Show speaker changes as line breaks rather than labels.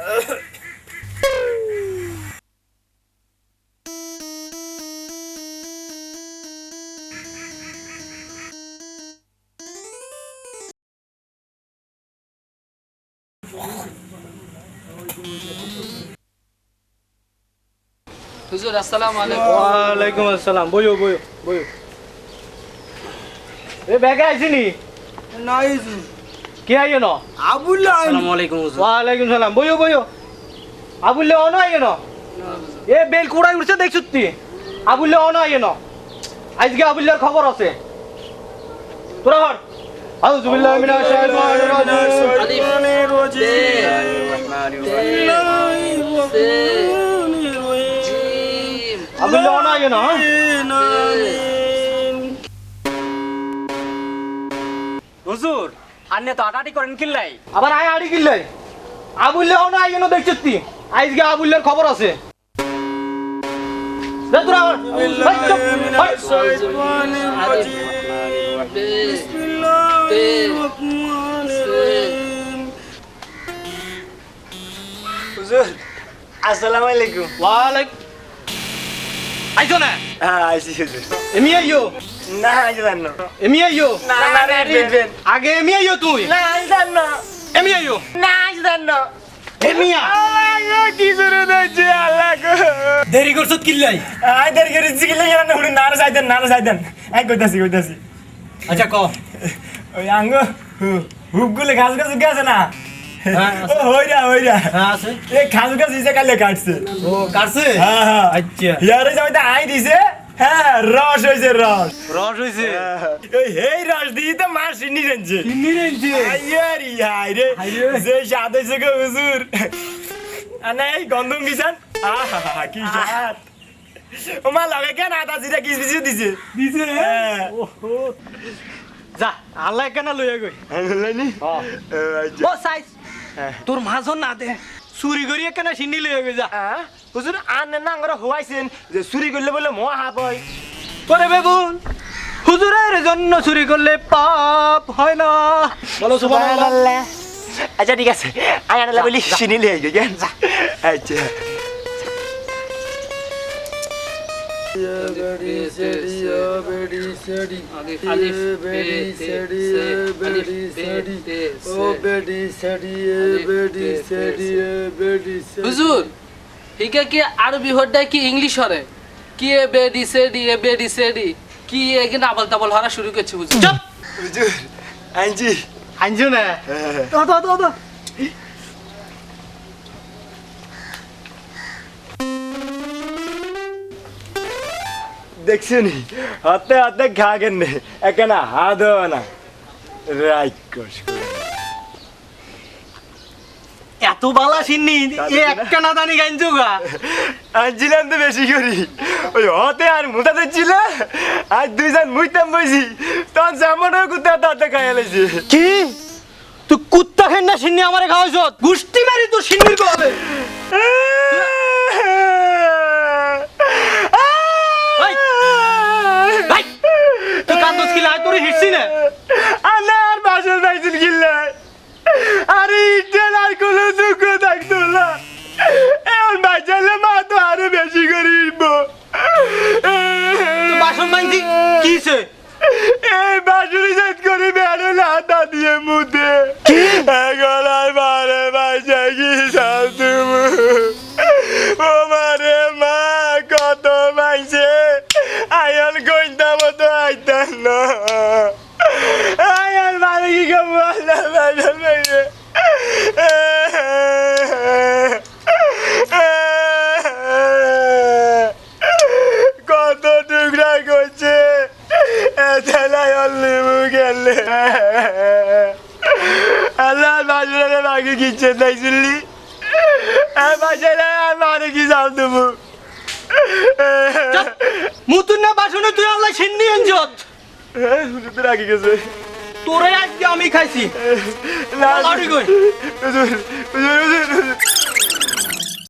হুজুর আসসালামু আলাইকুম।
ওয়া আলাইকুম আসসালাম। বইও বইও বইও। এ ব্যাগে আইছিনি?
না আইছি।
কে আইयो না?
আবুল্লাহ।
আসসালামু আলাইকুম হুজুর।
ওয়া আলাইকুম সালাম। বইও বইও। আবুল্লে অন আইयो না? এ বেল কুড়াই উঠছে দেখছুত তুই? আবুল্লে অন আইयो না? আজকে আবুল্লার খবর আছে। তোরা হর। আউযু বিল্লাহি মিনাশ শাইতানির রাজিম। আবুল্লে অন আইयो না?
হুজুর আন্নে তো আটাটি করেন কিল্লাই
আবার আয় আড়ি কিল্লাই আবুল্লে অন আইयो না দেখছুত তুই? আজকে আবুল্লার খবর আছে। দে তোরা হর।
হুজুর আসসালামু আলাইকুম।
ওয়ালাইকুম আইছো না?
হ্যাঁ আইছি হুজুর।
এমি আইयो
না আইছি জানো।
এমি আইयो
না না রিবেন।
আগে এমি আইयो তুই
না আইছি জানো।
এমি আইयो
না আইছি জানো।
এমিয়া
আল্লাহ কি শুরু হচ্ছে আল্লাহ গো।
দেরি করছত কিল্লাই
আই দের করে জিগলে না হুড়ি না সাইদেন। আই কইতাছি।
আচ্ছা ক
ওই আঙ্গ হুবগুলে ঘাস আছে না।
হ্যাঁ, আছে।
ও হইরা।
হ্যাঁ আছে
এই ঘাস ইসে কালে কাটছে।
ও কাটছে
হ্যাঁ।
আচ্ছা
ইয়ারে যাইতে আই দিছে। হ্যাঁ রস হইছে রস।
রস হইছে
ওই হেই রস দিয়ে তো মাছ চিনি রেঞ্জে।
কিন্নি রেঞ্জে
আইয়ারি হাইরে যে স্বাদ হইছে গো হুজুর। আনাই গন্ধম গিসান আহা কি স্বাদ। ওমা লগে কেন আদা জিরা কিস বিসি দিছে। হ্যাঁ।
যা আল্লাহ কেন লইয়া গই
আনলানি
ও সাইজ তোর মাজন না দে চুরি করিয়া কেন সিন্নি লইয়া গই যা
হুজুর আনে না আমরা হওয়াইছেন যে চুরি করলে বলে মহা হয়।
করে বেবুন হুজুরের জন্য চুরি করলে পাপ হয় না বলো সুবহানাল্লাহ।
আচ্ছা ঠিক আছে আই আনলা বলি চিনি লই গই আচ্ছা
হুজুর হিকে কি আরবি হড্ডা কি ইংলিশ হরে কি এ বেডি সেডি কি এখানে আবল তাবল হরা শুরু করছে হুজুর।
চুপ
হুজুর আইজি
আনছো না তো
দেখছনি হাতে ঘা কেনে একানা হাত না রাইকস
এত বালা সিন্নি এ একটা না জানি গাইনছো গা
আনছিলাম তো বেশি করি ওই হতে আর মুতাতে ছিল আজ দুইজন মুইতাম বইছি তখন জামানো কুত্তা তাতে খাইয়া লাইছে
কি তুই কুত্তা খেন না সিন্নি আমারে খাওয়াইছ গুষ্টি মারি তোর সিন্নির কবে ভাই তুই কান্দস কি লাই তোরে হিসছি না
আর বাসন পাইছিল কিল্লা আরে ইটেল আর কোনো দুঃখ থাকতো না এখন বাঁচালে মা তো আরো বেশি করে ইটবো
বাসন মাইছি কিছে
এই বাসুরি জাত করে বেড়ে লাতা দিয়ে মুদে গলায় মারে বাজা কি সাধু ও মারে মা কত মাইছে আয়াল গইন্দা মতো আইতান না আয়াল মারে কি কমালা বাসন মাইছে কত টুকরা করছে আল্লাহ বাজুরে বাকি কিচ্ছে তাই শুনলি বাজারে আর মানে কি যাও দেবো
মুতুন না বাসনে তুই আল্লাহ সিন্নি এনজত
রাখি গেছে
তোরে আজকে আমি খাইছি
না
লাড়ি কই
হুজুর হুজুর হুজুর